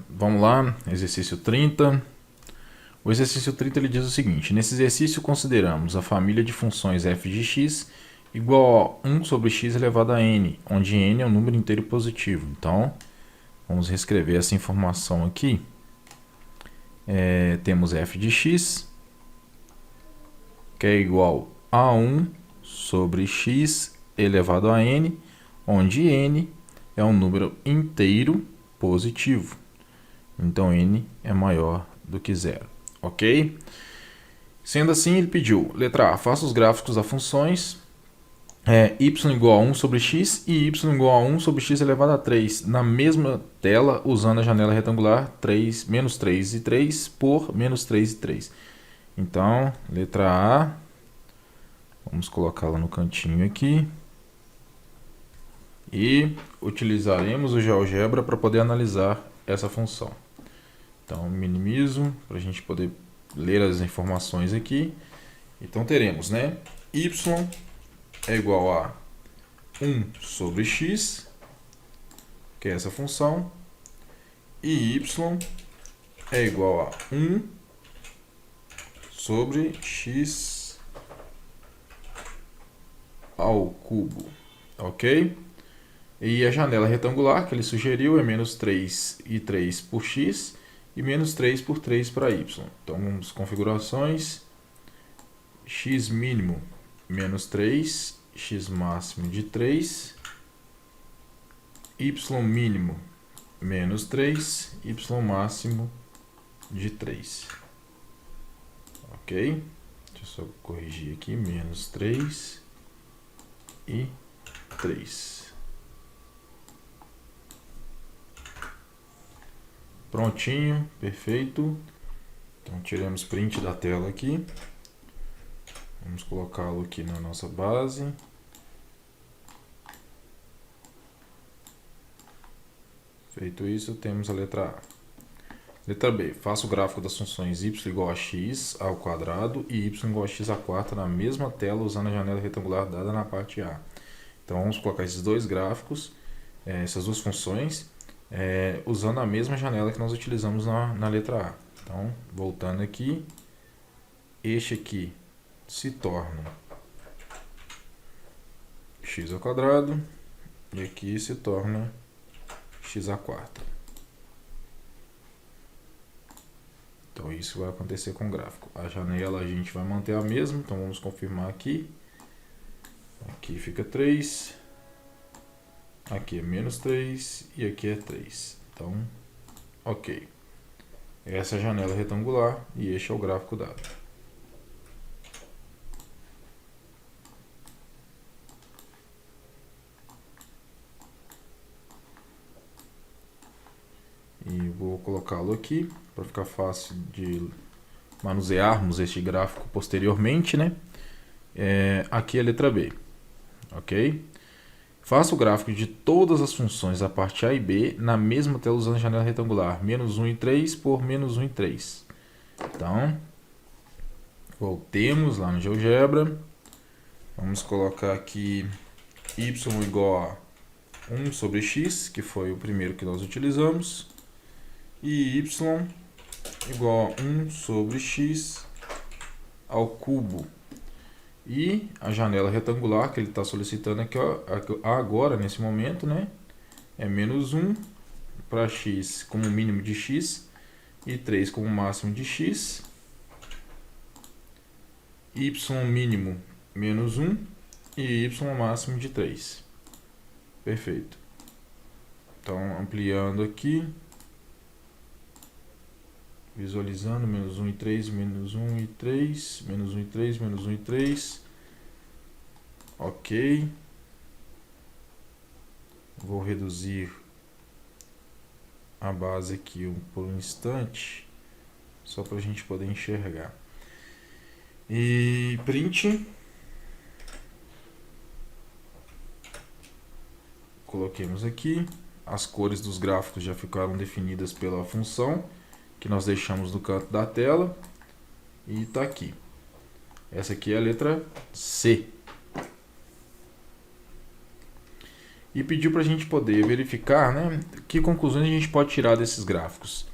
Vamos lá, exercício 30. O exercício 30 ele diz o seguinte: nesse exercício consideramos a família de funções f de x igual a 1 sobre x elevado a n, onde n é um número inteiro positivo. Então, vamos reescrever essa informação aqui. Temos f de x, que é igual a 1 sobre x elevado a n, onde n é um número inteiro positivo. Então, n é maior do que zero. Ok? Sendo assim, ele pediu, letra A, faça os gráficos das funções y igual a 1 sobre x e y igual a 1 sobre x elevado a 3 na mesma tela, usando a janela retangular menos 3 e 3 por menos 3 e 3. Então, letra A, vamos colocá-la no cantinho aqui. E utilizaremos o GeoGebra para poder analisar essa função. Então, minimizo para a gente poder ler as informações aqui. Então, teremos, né? Y é igual a 1 sobre x, que é essa função, e y é igual a 1 sobre x ao cubo, ok? E a janela retangular que ele sugeriu é menos 3 e 3 por x e menos 3 por 3 para y. Então, vamos configurações, x mínimo menos 3, x máximo de 3, y mínimo menos 3, y máximo de 3. Ok? Deixa eu só corrigir aqui, menos 3 e 3. Prontinho, perfeito. Então, tiramos print da tela aqui. Vamos colocá-lo aqui na nossa base. Feito isso, temos a letra A. Letra B. Faça o gráfico das funções y igual a x ao quadrado e y igual a x à quarta na mesma tela, usando a janela retangular dada na parte A. Então, vamos colocar esses dois gráficos, essas duas funções, usando a mesma janela que nós utilizamos na letra A. Então, voltando aqui, este aqui se torna x ao quadrado e aqui se torna x à quarta. Então, isso vai acontecer com o gráfico. A janela a gente vai manter a mesma, então vamos confirmar aqui. Aqui fica 3, aqui é menos 3 e aqui é 3. Então, ok. Essa é a janela retangular e este é o gráfico dado. E vou colocá-lo aqui para ficar fácil de manusearmos este gráfico posteriormente, né? Aqui é a letra B, ok? Faça o gráfico de todas as funções da parte A e B na mesma tela usando a janela retangular, menos 1 e 3 por menos 1 e 3. Então, voltemos lá no GeoGebra. Vamos colocar aqui y igual a 1 sobre x, que foi o primeiro que nós utilizamos, e y igual a 1 sobre x ao cubo. E a janela retangular que ele está solicitando aqui, ó, agora, nesse momento, né, é menos 1 para x como mínimo de x e 3 como máximo de x. Y mínimo menos 1 e y máximo de 3. Perfeito. Então, ampliando aqui, visualizando, menos 1 e 3, menos 1 e 3, menos 1 e 3, menos 1 e 3. Ok. Vou reduzir a base aqui por um instante, só para a gente poder enxergar. E print. Coloquemos aqui. As cores dos gráficos já ficaram definidas pela função que nós deixamos no canto da tela. E está aqui. Essa aqui é a letra C. e pediu para a gente poder verificar, né, que conclusões a gente pode tirar desses gráficos.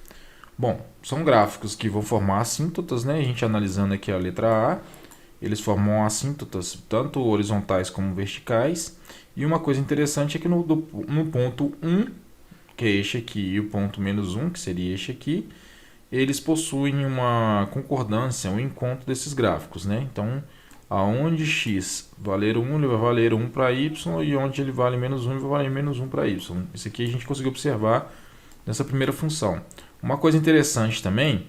Bom, são gráficos que vão formar assíntotas, né? A gente analisando aqui a letra A, eles formam assíntotas tanto horizontais como verticais. E uma coisa interessante é que no ponto 1, que é este aqui, e o ponto -1, que seria este aqui, eles possuem uma concordância, um encontro desses gráficos, né? Então, aonde x valer 1, ele vai valer 1 para y, e onde ele vale -1, ele vai valer -1 para y. Isso aqui a gente conseguiu observar nessa primeira função. Uma coisa interessante também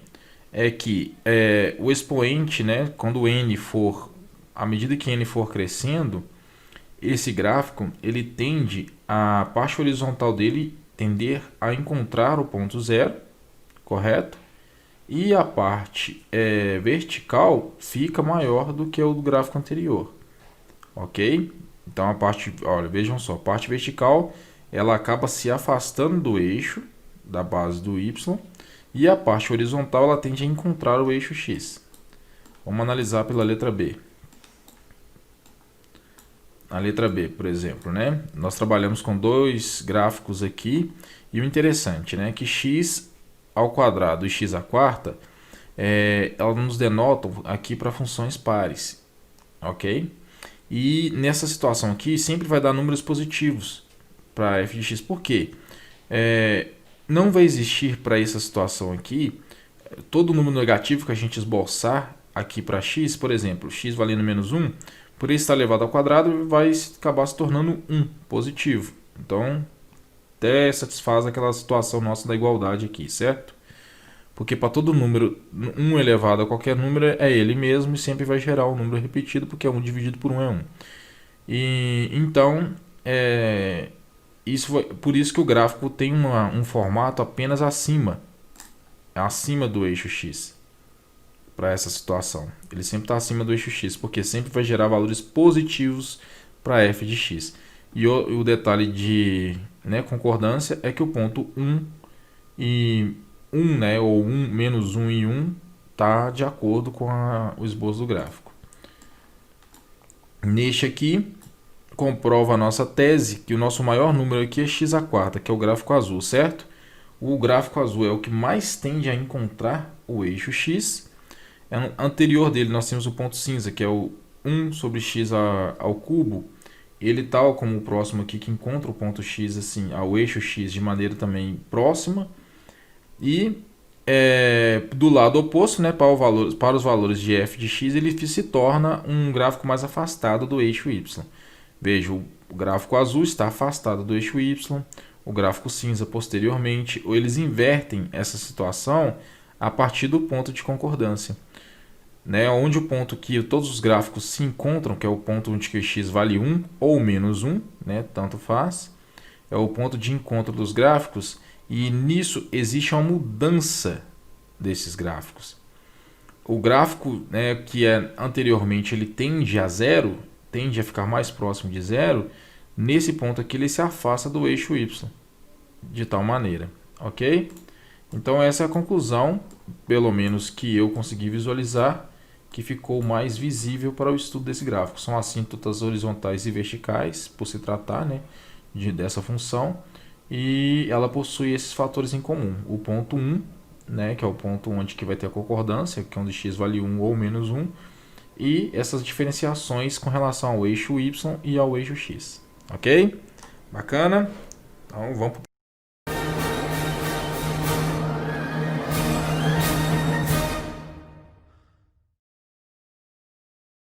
é que o expoente, né, quando n for, à medida que n for crescendo, esse gráfico ele tende, a parte horizontal dele tender a encontrar o ponto zero, correto? E a parte vertical fica maior do que o do gráfico anterior, ok? Então a parte, olha, vejam só, a parte vertical ela acaba se afastando do eixo da base do y, e a parte horizontal ela tende a encontrar o eixo x. Vamos analisar pela letra B. A letra B, por exemplo, né? Nós trabalhamos com dois gráficos aqui, e o interessante, né, que x ao quadrado e x à quarta, elas nos denotam aqui para funções pares, ok? E nessa situação aqui sempre vai dar números positivos para f de x. Por quê? Não vai existir para essa situação aqui todo número negativo que a gente esboçar aqui para x, por exemplo, x valendo -1, por ele estar elevado ao quadrado, vai acabar se tornando 1 positivo. Então, até satisfaz aquela situação nossa da igualdade aqui, certo? Porque para todo número, 1 elevado a qualquer número é ele mesmo e sempre vai gerar um número repetido, porque 1 dividido por 1 é 1. E, então, por isso que o gráfico tem um formato apenas acima do eixo x. Para essa situação, ele sempre está acima do eixo x, porque sempre vai gerar valores positivos para f de x. E o detalhe de concordância é que o ponto 1 e 1, né, ou 1, -1 e 1 está de acordo com o esboço do gráfico. Neste aqui, comprova a nossa tese que o nosso maior número aqui é x à quarta, que é o gráfico azul, certo? O gráfico azul é o que mais tende a encontrar o eixo x. Anterior dele nós temos o ponto cinza, que é o 1 sobre x ao cubo. Ele tal como o próximo aqui, que encontra o ponto x assim, ao eixo x de maneira também próxima. E do lado oposto, né, para os valores de f de x, ele se torna um gráfico mais afastado do eixo y. Veja, o gráfico azul está afastado do eixo y, o gráfico cinza posteriormente, ou eles invertem essa situação a partir do ponto de concordância, né, onde o ponto que todos os gráficos se encontram, que é o ponto onde que x vale 1 ou -1, né, tanto faz, é o ponto de encontro dos gráficos, e nisso existe uma mudança desses gráficos. O gráfico, né, que anteriormente ele tende a zero, tende a ficar mais próximo de zero, nesse ponto aqui ele se afasta do eixo y, de tal maneira, ok? Então essa é a conclusão, pelo menos que eu consegui visualizar, que ficou mais visível para o estudo desse gráfico. São assíntotas horizontais e verticais, por se tratar, né, dessa função, e ela possui esses fatores em comum. O ponto 1, né, que é o ponto onde que vai ter a concordância, que é onde x vale 1 ou -1, e essas diferenciações com relação ao eixo y e ao eixo x. Ok? Bacana? Então vamos para